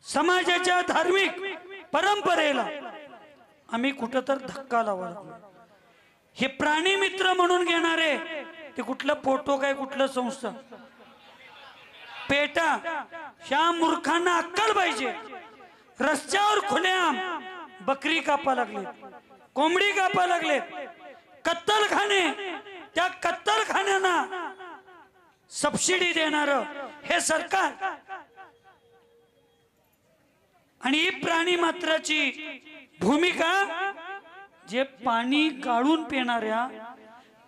समाजाच्या धार्मिक परंपरेला आम्ही कुठं तर धक्का लावला। हे प्राणी मित्र म्हणून घेणारे ते कुठलं फोटो काय कुठलं संस्था पेटा, ह्या मूर्खांना अक्कल पाहिजे। रस्त्यावर खुलेआम बकरी कापा लागले, कोंबडी कापा लागले, कत्तलखाने, त्या कत्तलखान्यांना सबसिडी देणार हे सरकार आणि ही प्राणी मात्राची भूमिका जे पाणी गाळून पिणाऱ्या,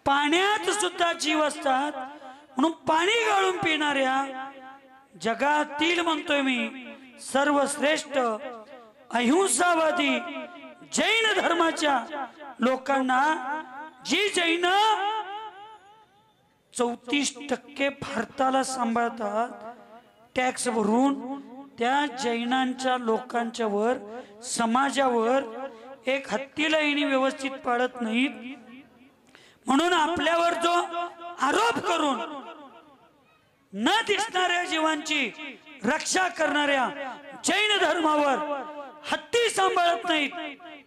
पाण्यात सुद्धा जीव असतात म्हणून पाणी गाळून पिणाऱ्या जगातील म्हणतोय मी सर्वश्रेष्ठ अहिंसावादी जैन धर्माच्या लोकांना, जी जैन 34% भारताला सांभाळतात टॅक्स भरून, त्या जैनांच्या लोकांच्या वर समाजावर एक हत्तीला येणे व्यवस्थित पाळत नाहीत म्हणून आपल्यावर जो आरोप करून न दिसणाऱ्या जीवांची रक्षा करणाऱ्या जैन धर्मावर हत्ती सांभाळत नाहीत,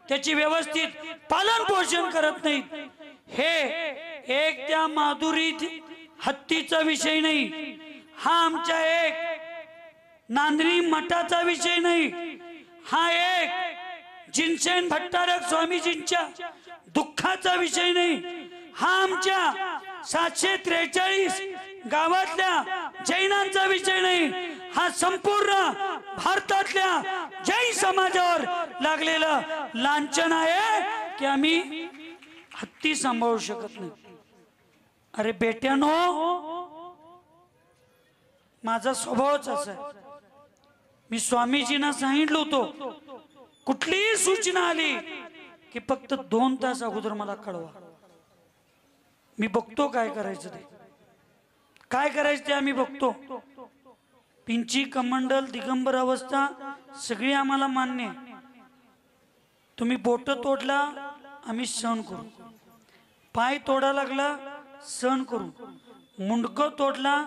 त्याची व्यवस्थित पालन पोषण करत नाहीत, हे एक त्या माधुरी हत्तीचा विषय नाही, हा आमच्या एक नांदरी मठाचा विषय नाही, हा एक जिनसेन भट्टारक स्वामीजींच्या दुःखाचा विषय नाही, हा आमच्या 743 गावातल्या जैनांचा विषय नाही, हा संपूर्ण भारतातल्या जैन समाजावर लागलेलं लांछन आहे की आम्ही हत्ती सांभाळू शकत नाही। अरे बेट्यानो, माझा स्वभावच असा आहे, मी स्वामीजींना सांगितलं होतं कुठलीही सूचना आली की फक्त 2 तास अगोदर मला कळवा, मी बघतो काय करायचं ते, काय करायचं ते आम्ही बघतो। पिंची कमंडल दिगंबर अवस्था सगळी आम्हाला मान्य आहे, तुम्ही बोट तोडला आम्ही सहन करू, पाय तोडा लागला सहन करू, मुंडकं तोडला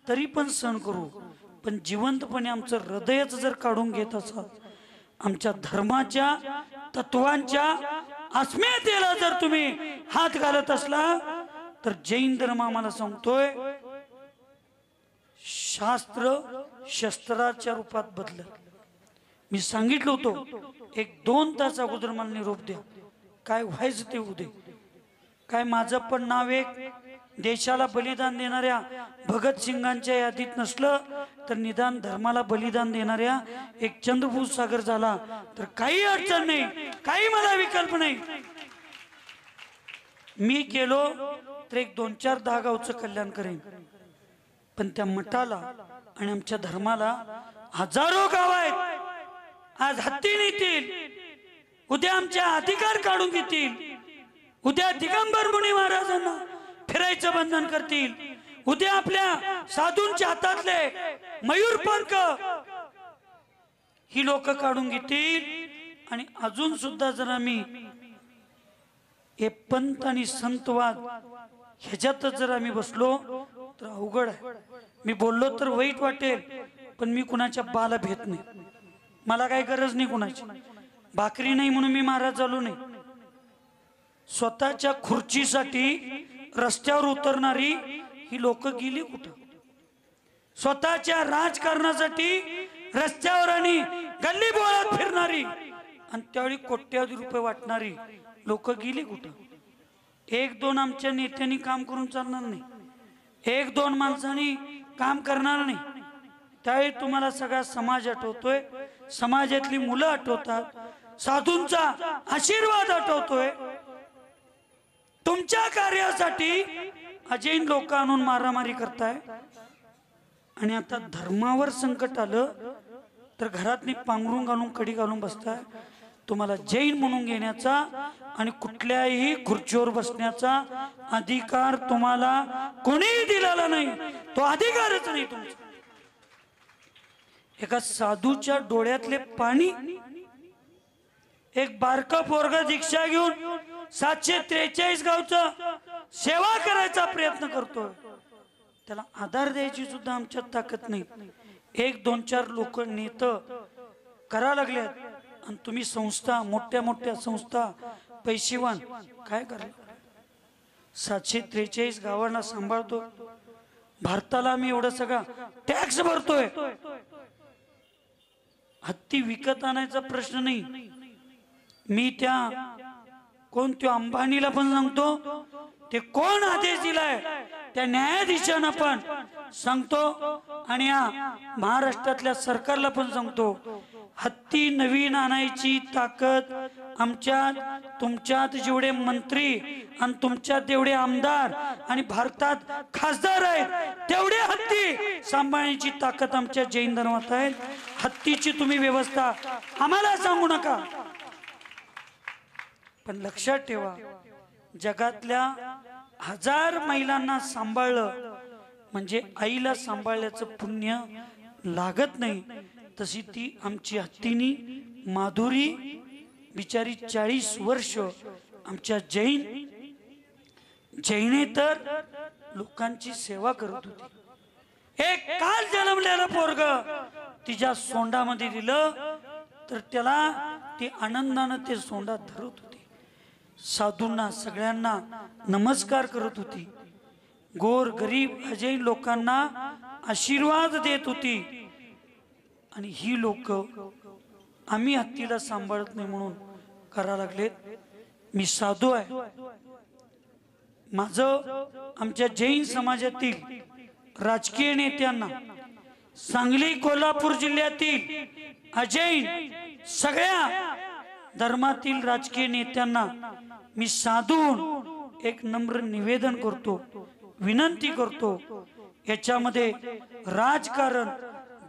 तरी पण सहन करू, पण जिवंतपणे आमचं हृदयच जर काढून घेत असाल, आमच्या धर्माच्या तत्वांच्या अस्मितेला जर तुम्ही हात घालत असला तर जैन धर्म आम्हाला सांगतोय शास्त्र शस्त्राच्या रूपात बदलत। मी सांगितलं होतं 1-2 तास अगोदर मला निरोप द्या, काय व्हायचं ते उद्या, काय माझं पण नाव एक देशाला बलिदान देणाऱ्या भगत सिंगांच्या यादीत नसलं तर निदान धर्माला बलिदान देणाऱ्या एक चंद्रभूष सागर झाला तर काही अडचण नाही, काही मला विकल्प नाही। मी केलो तर 1-2-4 10 गावचं कल्याण करेन, पण त्या मठाला आणि आमच्या धर्माला हजारो गाव आहेत, आज हत्ती नेतील, उद्या आमच्या अधिकार काढून घेतील, उद्या दिगंबर मुनी महाराजांना फिरायचं बंधन करतील, उद्या आपल्या साधूंच्या हातातले मयूर पंख ही लोक काढून घेतील। आणि अजून सुद्धा जर आम्ही हे पंत आणि संतवाद ह्याच्यातच जर आम्ही बसलो तर अवघड आहे। मी बोललो तर वाईट वाटेल, पण मी कुणाच्या बाला भेट नाही, मला काही गरज नाही कुणाची, भाकरी नाही म्हणून मी महाराज झालो नाही। स्वतःच्या खुर्चीसाठी रस्त्यावर उतरणारी ही लोक गेली कुठं? स्वतःच्या राजकारणासाठी रस्त्यावर आणि गल्ली बोळात फिरणारी आणि त्यावेळी कोट्यावधी रुपये वाटणारी लोक गेली कुठं? 1-2 आमच्या नेत्यांनी काम करून चालणार नाही, 1-2 माणसांनी काम करणार नाही, त्यावेळी तुम्हाला सगळा समाज आठवतोय, समाजातली मुलं आठवतात, साधूंचा आशीर्वाद आठवतोय। तुमच्या कार्यासाठी अजैन लोक आणून मारामारी करताय आणि आता धर्मावर संकट आलं तर घरातनी पांघरून घालून कडी घालून बसताय। तुम्हाला जैन म्हणून घेण्याचा आणि कुठल्याही खुर्चीवर बसण्याचा अधिकार तुम्हाला कोणीही दिलेला नाही, तो अधिकारच नाही तुमचा। एका साधूच्या डोळ्यातले पाणी, एक बारका पोरगा दीक्षा घेऊन 743 गावचं सेवा करायचा प्रयत्न करतोय, त्याला आधार द्यायची सुद्धा आमच्यात ताकद नाही। 1-2-4 लोक नेत करा लागल्यात, आणि तुम्ही संस्था, मोठ्या मोठ्या संस्था, पैसेवान काय करा? 743 गावांना सांभाळतो, भारताला आम्ही एवढा सगळा टॅक्स भरतोय. हत्ती विकत आणायचा प्रश्न नाही. मी त्या कोणत्या अंबानीला पण सांगतो, ते कोण आदेश दिलाय त्या न्यायाधीशांना पण सांगतो, आणि या महाराष्ट्रातल्या सरकारला पण सांगतो, हत्ती नवीन आणायची ताकद आमच्यात, तुमच्यात जेवढे मंत्री आणि तुमच्यात जेवढे आमदार आणि भारतात खासदार आहेत तेवढे हत्ती सांभाळण्याची ताकद आमच्या जैन धर्मात आहे. हत्तीची तुम्ही व्यवस्था आम्हाला सांगू नका. पण लक्षात ठेवा, जगातल्या 1000 महिलांना सांभाळलं म्हणजे आईला सांभाळल्याचं पुण्य लागत नाही. तशी ती आमची हत्तीनी माधुरी बिचारी 40 वर्ष आमच्या जैनेतर लोकांची सेवा करत होती. एक काल जन्मलेलं पोरग तिच्या सोंडामध्ये दिलं तर त्याला ती आनंदानं ते सोंडात धरत होती. साधूंना सगळ्यांना नमस्कार करत होती. गोर गरीब अजय लोकांना आशीर्वाद देत होती. आणि ही लोक आम्ही हत्तीला सांभाळत नाही म्हणून करा लागलेत. मी साधू आहे. माझं आमच्या जैन समाजातील राजकीय नेत्यांना, सांगली कोल्हापूर जिल्ह्यातील अजैन सगळ्या धर्मातील राजकीय नेत्यांना मी साधून एक नम्र निवेदन करतो, विनंती करतो, याच्यामध्ये राजकारण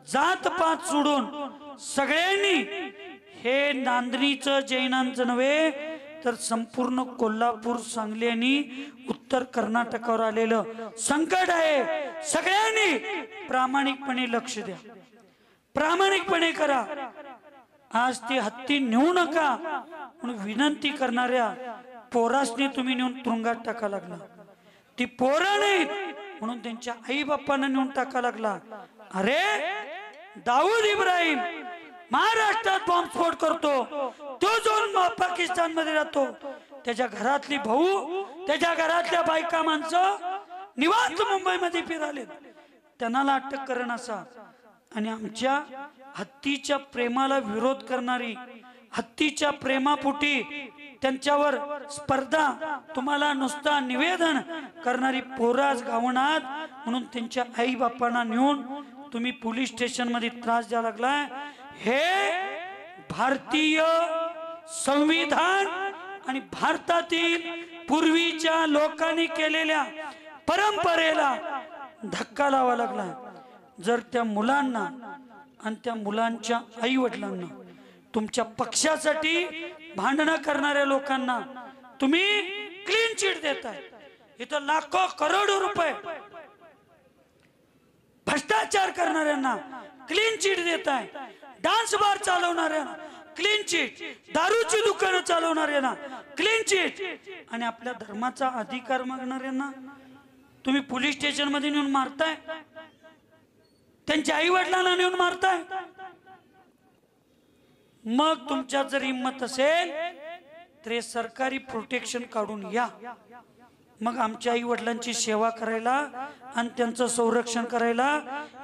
जातपात सोडून सगळ्यांनी हे नांदणीचं जैनांचं नव्हे तर संपूर्ण कोल्हापूर, सांगली आणि उत्तर कर्नाटकावर आलेलं संकट आहे, सगळ्यांनी प्रामाणिकपणे लक्ष द्या, प्रामाणिकपणे करा. आज ते हत्ती नेऊ नका म्हणून विनंती करणाऱ्या पोरासनी तुम्ही नेऊन तुरुंगात टाका लागला. ती पोरं नाहीत म्हणून त्यांच्या आई बापांना नेऊन टाका लागला. अरे दाऊद इब्राहिम महाराष्ट्रात बॉम्बस्फोट करतो, तो जाऊन पाकिस्तान मध्ये राहतो, त्याच्या घरातली भाऊ, त्याच्या घरातल्या बायका माणसं निवांत मुंबईमध्ये फिराले, त्यांना अटक करण असा. आणि आमच्या हत्तीच्या प्रेमाला विरोध करणारी, हत्तीच्या प्रेमापोटी त्यांच्यावर स्पर्धा, तुम्हाला नुसता निवेदन करणारी पोराज गावणात म्हणून त्यांच्या आई बापांना नेऊन तुम्ही पोलीस स्टेशन मध्ये त्रास द्यायला लागलाय. हे भारतीय संविधान आणि भारतातील पूर्वीच्या लोकांनी केलेल्या परंपरेला धक्का लावा लागला. जर त्या मुलांना आणि त्या मुलांच्या आई वडिलांना, तुमच्या पक्षासाठी भांडणं करणाऱ्या लोकांना तुम्ही क्लीन चिट देताय, इथं लाखो करोडो रुपये भ्रष्टाचार करणाऱ्यांना क्लीन चिट देताय, डान्स बार चालवणाऱ्यांना क्लीन चिट, दारूची दुकानं चालवणाऱ्यांना क्लीन चिट, आणि आपल्या धर्माचा अधिकार मागणाऱ्यांना तुम्ही पोलीस स्टेशन मध्ये नेऊन मारताय, त्यांच्या आई वडिलांना नेऊन मारताय. मग तुमच्यात जर हिंमत असेल तर सरकारी प्रोटेक्शन काढून या, मग आमच्या आई वडिलांची सेवा करायला आणि त्यांचं संरक्षण करायला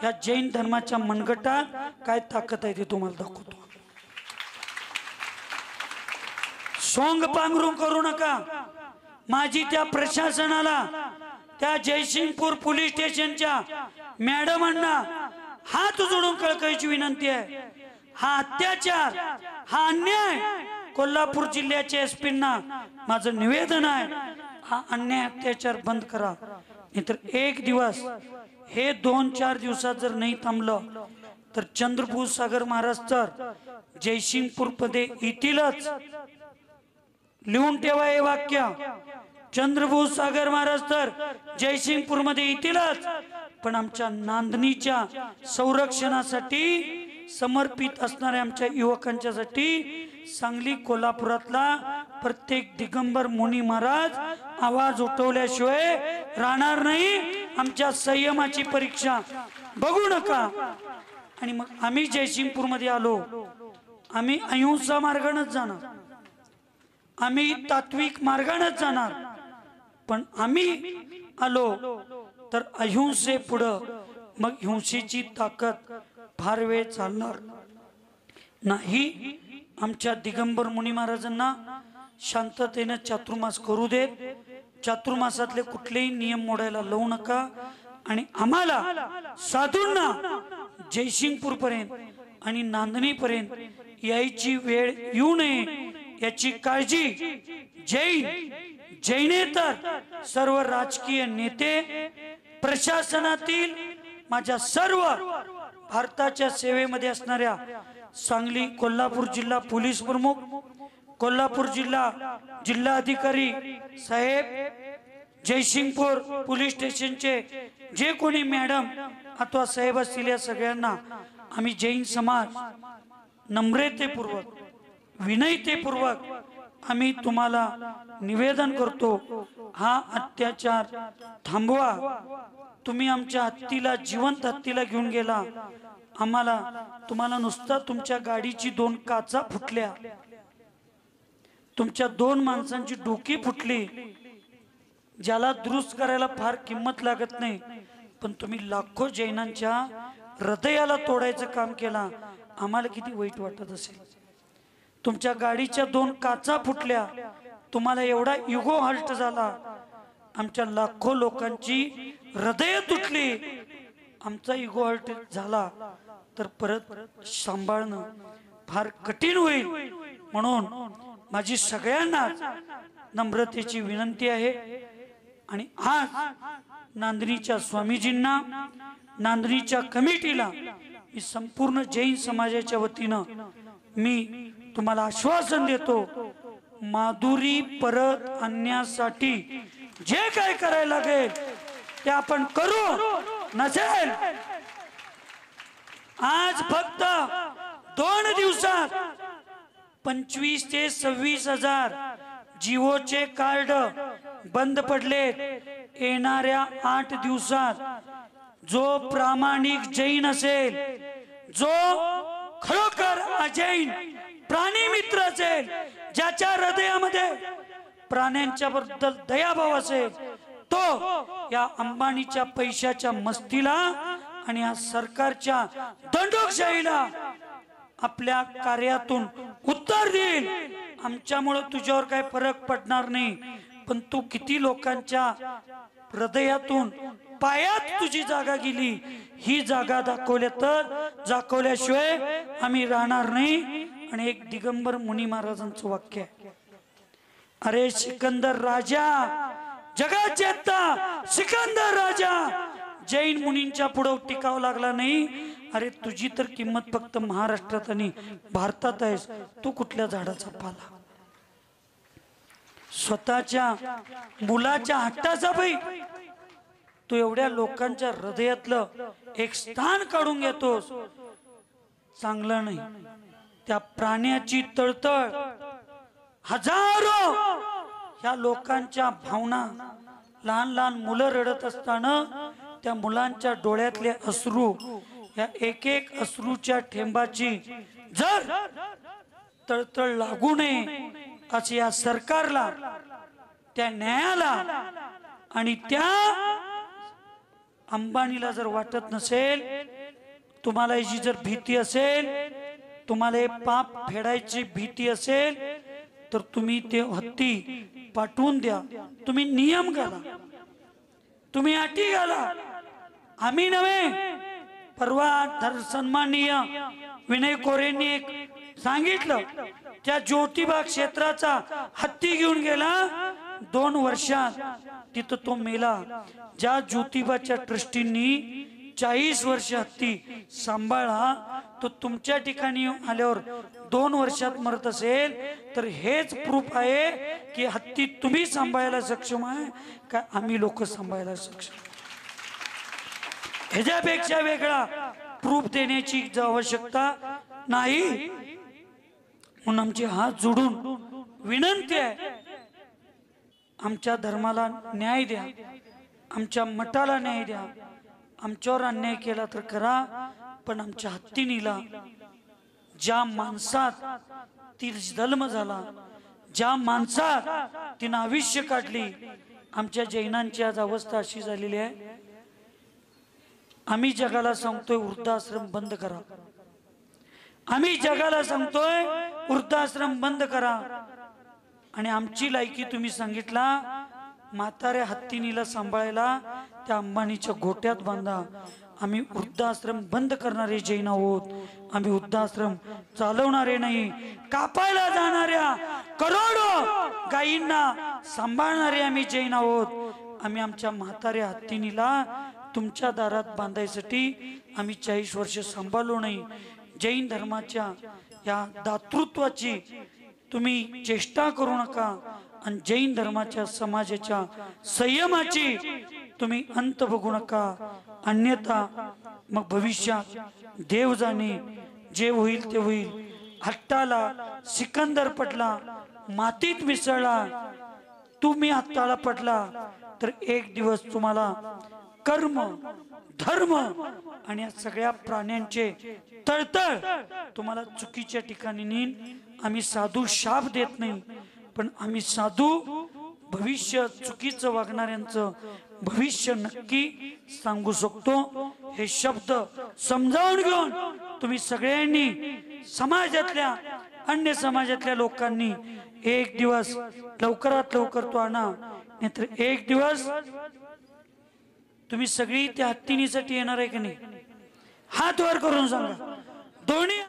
या जैन धर्माच्या मनगटात काय ताकद आहे ते तुम्हाला दाखवतो. सोंग पांघरून करू नका. माझी त्या प्रशासनाला, त्या जयसिंगपूर पोलीस स्टेशनच्या मॅडमांना हात जोडून कळकळीची विनंती आहे. हा अत्याचार, हा अन्याय कोल्हापूर जिल्ह्याच्या एसपींना माझं निवेदन आहे, हा अन्याय अत्याचार बंद करा. नाहीतर एक दिवस हे 2-4 दिवसात जर नाही थांबलं तर चंद्रभूष सागर महाराज तर जयसिंगपूर मध्ये येतीलच. लिहून ठेवा हे वाक्य, चंद्रभूष सागर महाराज तर जयसिंगपूर मध्ये येतीलच. पण आमच्या नांदणीच्या संरक्षणासाठी समर्पित असणाऱ्या आमच्या युवकांच्यासाठी सांगली कोल्हापुरातला प्रत्येक दिगंबर मुनी महाराज आवाज उठवल्याशिवाय राहणार नाही. आमच्या संयमाची परीक्षा बघू नका. आणि मग आम्ही जयसिंगपूर मध्ये आलो आम्ही अहिंसा मार्गानेच जाणार, आम्ही तात्विक मार्गानेच जाणार, पण आम्ही आलो तर अहिंसे पुढं मग हिंसेची ताकद फार वेळ चालणार नाही. आमच्या दिगंबर मुनी महाराजांना शांततेने चातुर्मास करू देत, चातुर्मासातले कुठलेही नियम मोडायला लावू नका आणि आम्हाला साधूंना जयसिंगपूर पर्यंत आणि नांदणी पर्यंत यायची वेळ येऊ नये याची काळजी जैनेतर सर्व राजकीय नेते, प्रशासनातील माझ्या सर्व भारताच्या सेवेमध्ये असणाऱ्या सांगली कोल्हापूर जिल्हा पोलीस प्रमुख, कोल्हापूर जिल्हाधिकारी साहेब, जयसिंगपूर पोलीस स्टेशनचे जे कोणी मॅडम अथवा साहेब असतील या सगळ्यांना आम्ही जैन समाज नम्रतेपूर्वक विनयतेपूर्वक आम्ही तुम्हाला निवेदन करतो, हा अत्याचार थांबवा. तुम्ही आमच्या हत्तीला, जिवंत हत्तीला घेऊन गेला, आम्हाला तुम्हाला नुसतं तुमच्या गाडीची 2 काचा फुटल्या, तुमच्या 2 माणसांची डोकी फुटली, ज्याला दुरुस्त करायला फार किंमत लागत नाही, पण तुम्ही लाखो जैनांच्या हृदयाला तोडायचं काम केला. आम्हाला किती वाईट वाटत असेल. तुमच्या गाडीच्या 2 काचा फुटल्या, तुम्हाला एवढा इगो हर्ट झाला, आमच्या लाखो लोकांची हृदय तुटली, आमचा इगो हर्ट झाला तर परत सांभाळणं फार कठीण होईल. म्हणून माझी सगळ्यांना नम्रतेची विनंती आहे. आणि आज नांदणीच्या स्वामीजींना, नांदणीच्या कमिटीला, मी संपूर्ण जैन समाजाच्या वतीनं मी तुम्हाला आश्वासन देतो, माधुरी परत आणण्यासाठी जे काय करायला लागेल ते आपण करू. नसेल आज फक्त 2 दिवसात 25 ते 26 हजार जिओचे कार्ड बंद पडलेत. येणाऱ्या 8 दिवसात जो प्रामाणिक जैन असेल, जो खरोखर अजैन प्राणी मित्र असेल, ज्याच्या हृदयामध्ये प्राण्यांच्या बद्दल दयाभाव असेल, तो या अंबानीच्या पैशाच्या मस्तीला आणि या सरकारच्या दंडोकशाहीला आपल्या कार्यातून उत्तर देईल. आमच्यामुळे तुझ्यावर काही फरक पडणार नाही, पण तू किती लोकांच्या हृदयातून पायात तुझी जागा गेली, ही जागा दाखवल्याशिवाय आम्ही राहणार नाही. आणि एक दिगंबर मुनी महाराजांचं वाक्य आहे, अरे सिकंदर राजा, जगात जेता सिकंदर राजा जैन मुनींच्या पुढे टिकावं लागला नाही. अरे तुझी तर किंमत फक्त महाराष्ट्रात आणि भारतात आहेस, तू कुठल्या झाडाचा पाला. स्वतःच्या मुलाच्या हट्टाचा बाई तू एवढ्या लोकांच्या हृदयातलं एक स्थान काढून घेतोस, चांगलं नाही. त्या प्राण्याची तळतळ, हजारो या लोकांच्या भावना, लहान लहान मुलं रडत असताना त्या मुलांच्या डोळ्यातले अश्रू, या एक एक अश्रूच्या ठेंबाची जर तळतळ लागू नये असे या सरकारला, त्या न्यायाला आणि त्या अंबानीला जर वाटत नसेल, तुम्हाला याची जर भीती असेल, तुम्हाला हे पाप फेडायची भीती असेल, तर तुम्ही ते हत्ती पाठवून द्या. तुम्ही नियम घाला, तुम्ही अटी घाला, आम्ही नव्हे. परवा सन्माननीय विनय कोरेंनी एक सांगितलं, त्या ज्योतिबा क्षेत्राचा हत्ती घेऊन गेला, 2 वर्षात तिथं तो मेला. ज्या ज्योतिबाच्या ट्रस्टींनी 40 वर्ष हत्ती सांभाळा, तो तुमच्या ठिकाणी आल्यावर 2 वर्षात मरत असेल, तर हेच प्रूफ आहे की हत्ती तुम्ही सांभाळायला सक्षम आहे का आम्ही लोक सांभाळायला सक्षम. ह्याच्यापेक्षा वेगळा प्रूफ देण्याची आवश्यकता नाही. म्हणून आमचे हात जोडून विनंती आहे, आमच्या धर्माला न्याय द्या, आमच्या मठाला न्याय द्या. आमच्यावर अन्याय केला तर करा, पण आमच्या हत्तीनीला ज्या माणसात ती जन्म झाला, ज्या माणसात तिनं आयुष्य काढली, आमच्या जैनांची आज अवस्था अशी झालेली आहे. आम्ही जगाला सांगतोय वृद्धाश्रम बंद करा, आम्ही जगाला सांगतोय वृद्धाश्रम बंद करा, आणि आमची लायकी तुम्ही सांगितला म्हाताऱ्या हत्तीनीला सांभाळायला त्या अंबानीच्या गोट्यात बांधा. आम्ही वृद्धाश्रम बंद करणारे जैन आहोत, आम्ही वृद्धाश्रम चालवणारे नाही. कापायला जाणाऱ्या करोडो गायींना सांभाळणारे आम्ही जैन आहोत. आम्ही आमच्या म्हाताऱ्या हत्तीनीला तुमच्या दारात बांधायसाठी आम्ही 40 वर्ष सांभाळलो नाही. जैन धर्माच्या या दातृत्वाची तुम्ही चेष्टा करू नका, आणि जैन धर्माच्या समाजाच्या संयमाची तुम्ही अंत बघू नका. अन्यथा मग भविष्यात देव जाणे, जे होईल ते होईल. हट्टाला सिकंदर पडला, मातीत मिसळला, तुम्ही हत्ताला पडला तर एक दिवस तुम्हाला कर्म धर्म आणि या सगळ्या प्राण्यांचे तळतळ तुम्हाला चुकीच्या ठिकाणी नेईन. आम्ही साधू शाप देत नाही, पण आम्ही साधू भविष्य चुकीचं वागणाऱ्यांचं भविष्य नक्की सांगू शकतो. हे शब्द समजावून घेऊन तुम्ही सगळ्यांनी समाजातल्या अन्य समाजातल्या लोकांनी एक दिवस लवकरात लवकर तो आणा, नाहीतर एक दिवस तुम्ही सगळी त्या हत्तीनीसाठी येणार आहे की नाही? हात वर करून सांगा. दोन्ही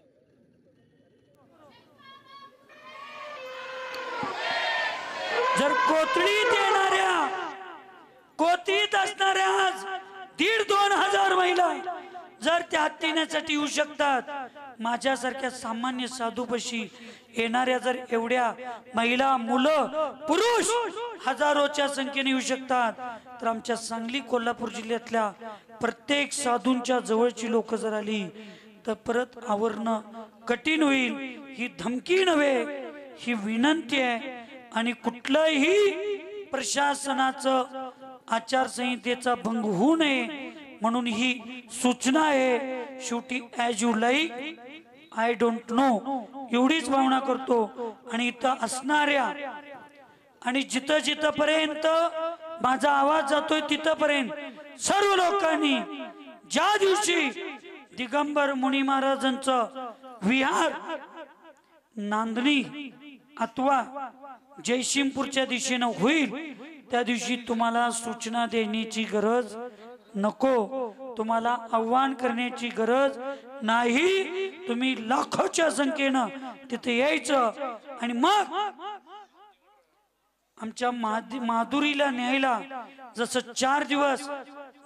जर कोथळीत येणाऱ्या, कोथळीत असणाऱ्या आज 1,500-2 हजार महिला जर त्या हत्तीण्यासाठी येऊ शकतात, माझ्यासारख्या सामान्य साधूपाशी येणाऱ्या जर एवढ्या महिला मुलं पुरुष हजारोच्या संख्येने येऊ शकतात, तर आमच्या सांगली कोल्हापूर जिल्ह्यातल्या प्रत्येक साधूंच्या जवळची लोक जर आली तर परत आवरणं कठीण होईल. ही धमकी नव्हे, ही विनंती आहे. आणि कुठलंही प्रशासनाचं आचारसंहितेचा भंग होऊ नये म्हणून ही सूचना आहे. शेवटी as you like I don't know एवढीच भावना करतो. आणि इथं असणाऱ्या आणि जिथं जिथं पर्यंत माझा आवाज जातोय तिथपर्यंत सर्व लोकांनी ज्या दिवशी दिगंबर मुनी महाराजांचं विहार नांदणी अथवा जयसिंगपूरच्या दिशेनं होईल, त्या दिवशी तुम्हाला सूचना देण्याची गरज नको, तुम्हाला आव्हान करण्याची गरज नाही. तुम्ही लाखोच्या संख्येनं तिथे यायचं आणि मग आमच्या माधुरीला न्यायला जसं 4 दिवस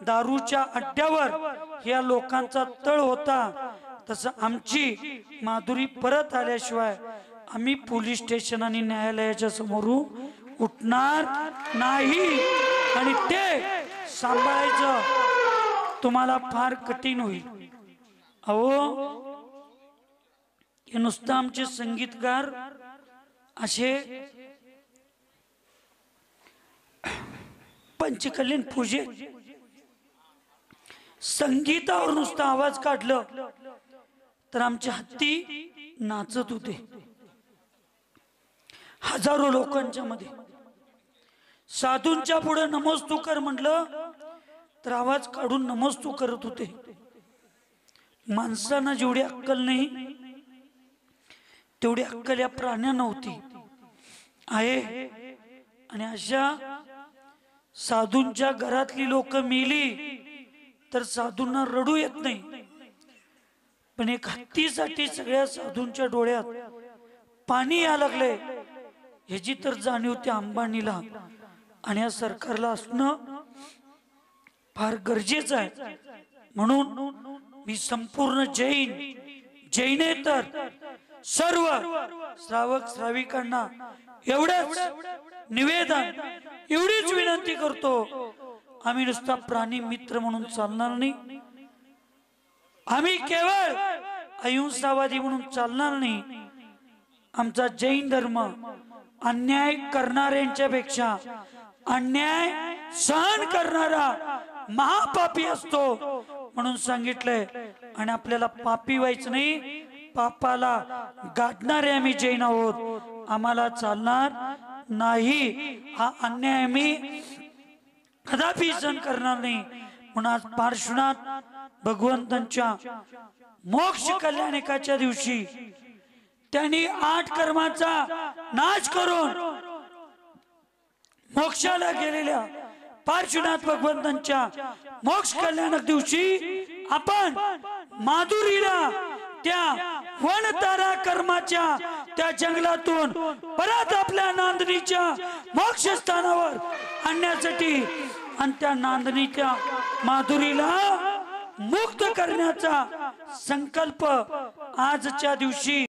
दारूच्या अड्ड्यावर या लोकांचा तळ होता, तसं आमची माधुरी परत आल्याशिवाय आम्ही पोलीस स्टेशन आणि न्यायालयाच्या समोर उठणार नाही. आणि ते सांभाळायचं तुम्हाला फार कठीण होईल. अहो, हे नुसतं आमचे संगीतकार असे पंचकल्याण पूजे संगीतावर नुसतं आवाज काढलं तर आमच्या हत्ती नाचत होते हजारो लोकांच्या मध्ये. साधूंच्या पुढे नमस्तू कर म्हटलं तर आवाज काढून नमस्तू करत होते. माणसांना जेवढी अक्कल नाही तेवढी अक्कल या प्राण्यांना होती आहे. आणि अशा साधूंच्या घरातली लोक मेली तर साधूंना रडू येत नाही, पण एक हत्तीसाठी सगळ्या साधूंच्या डोळ्यात पाणी या लागले ह्याची तर जाणीव त्या अंबानीला आणि या सरकारला असणं फार गरजेचं आहे. म्हणून मी संपूर्ण जैनेतर सर्व श्रावक श्राविकांना एवढंच निवेदन, एवढीच विनंती करतो, आम्ही नुसता प्राणी मित्र म्हणून चालणार नाही, आम्ही केवळ अहिंसावादी म्हणून चालणार नाही. आमचा जैन धर्म अन्याय करणाऱ्यांच्या पेक्षा अन्याय सहन करणारा महापापी असतो म्हणून सांगितलंय. आणि आपल्याला पापी व्हायचं नाही, पापाला गाठणारे आम्ही जैन आहोत, आम्हाला चालणार नाही, हा अन्याय आम्ही कदापि सहन करणार नाही. म्हणून आज पार्श्वनाथ भगवंतांच्या मोक्ष कल्याणिकाच्या दिवशी त्यांनी 8 कर्माचा नाश करून मोक्षाला गेलेल्या पार्श्वनाथ भगवंतांच्या मोक्ष कल्याणक दिवशी आपण माधुरीला त्या वनतारा कर्माच्या त्या जंगलातून परत आपल्या नांदणीच्या मोक्ष स्थानावर आणण्यासाठी आणि त्या नांदणीच्या माधुरीला मुक्त करण्याचा संकल्प आजच्या दिवशी